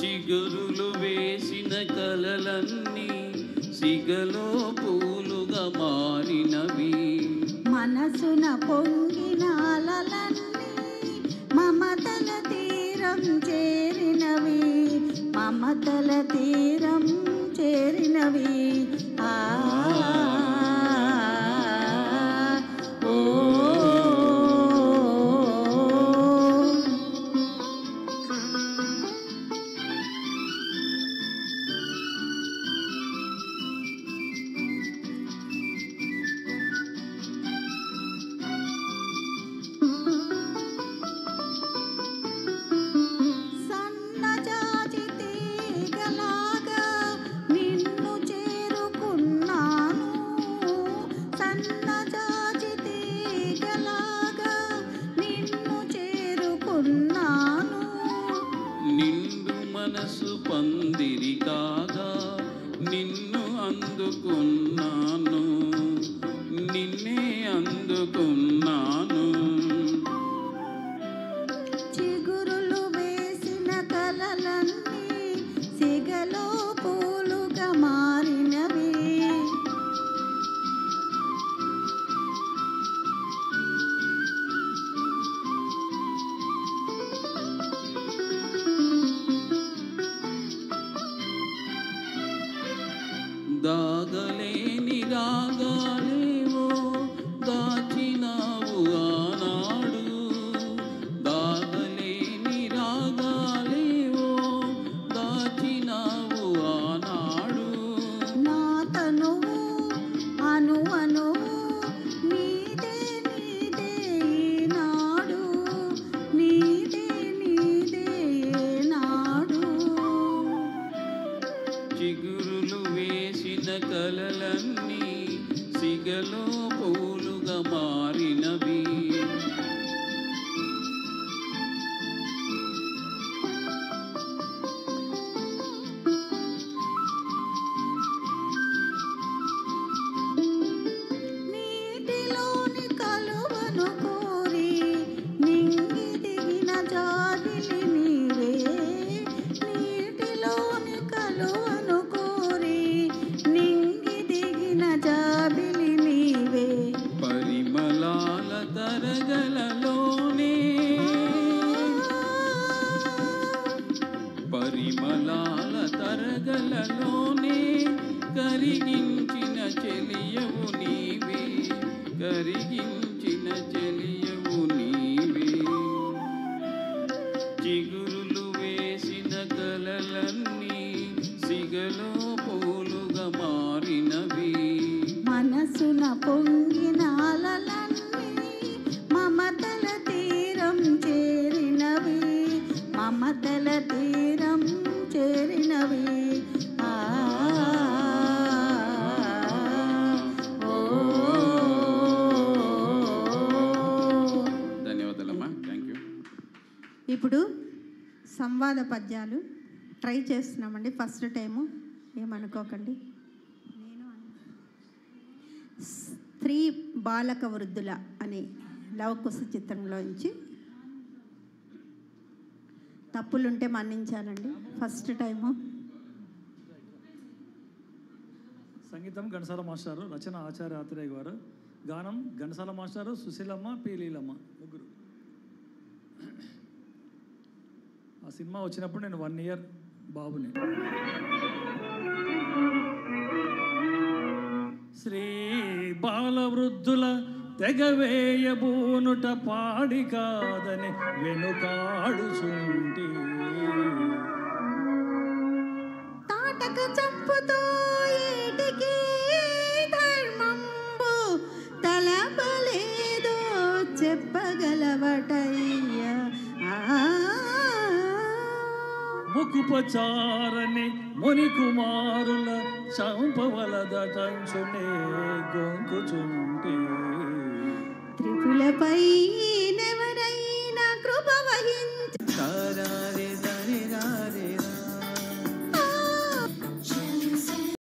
చిగురులు వేసిన కలలన్నీ సిగలో పూలుగా మారినవి, మనసున పొంగిన అలలన్నీ మమతల తీరం చేరినవి, మమతల తీరం చేరినవి. ఆ నిండు మనసు పందిరి కాగా నిన్ను అందుకున్నాను, నిన్నే అందుకున్నాను. చిగురులు వేసిన కలలన్నీ సిగలో పూలుగా మారినవి, దాగలేని రాగాలేవో దాచినావు ఆనాడు, దాగలేని రాగాలేవో దాచినావు ఆనాడు. నా తనువు అను అనువు నీదే నీదే నాడు, నీదే నీదే నాడు. చిగురులు వేసిన కలలన్నీ సిగలో పూలుగా మారినవి, నీటిలోని కలువను కోరి నింగి దిగిన జాబిలి నీవే, నీటిలోని కలువను కోరి నింగి దిగిన జాబిలి నీవే. పరిమళాల తరగలలోనే, పరిమళాల తరగలలోనే కరిగించిన చెలియవు నీవే, కరిగించిన చెలియవు నీవే. చిగురులు వేసిన కలలన్నీ సిగలో పూలుగా మారినవి, మనసున పొంగిన అలలన్నీ మమతల తీరం చేరినవి, మమతల తీరం చేరినవి. ఆ ధన్యవాదాలమ్మా, థ్యాంక్ యూ. ఇప్పుడు సంవాద పద్యాలు ట్రై చేస్తున్నామండి, ఫస్ట్ టైము, ఏమనుకోకండి. స్త్రీ బాలక వృద్ధుల అనే లవకుశ చిత్రంలోంచి, తప్పులుంటే మన్నించాలండి, ఫస్ట్ టైము. సంగీతం ఘంటసాల మాస్టారు, రచన ఆచార్య ఆత్రేయ గారు, గానం ఘంటసాల మాస్టారు, సుశీలమ్మ, పి లీలమ్మ, ముగ్గురు. ఆ సినిమా వచ్చినప్పుడు నేను 1 year బాబుని. శ్రీ బాలవృద్ధుల తెగవేయబూనుట పాడి కాదని వెనుకాడుచుంటి, తాటక చంపుతో ఏటికి ధర్మంబు తలపలేదో చెప్పగలవటయ్యా. ముకుపచారని ముని కుమారుల చంపవలదటంచునే గొంకుచుంటే త్రిపులపై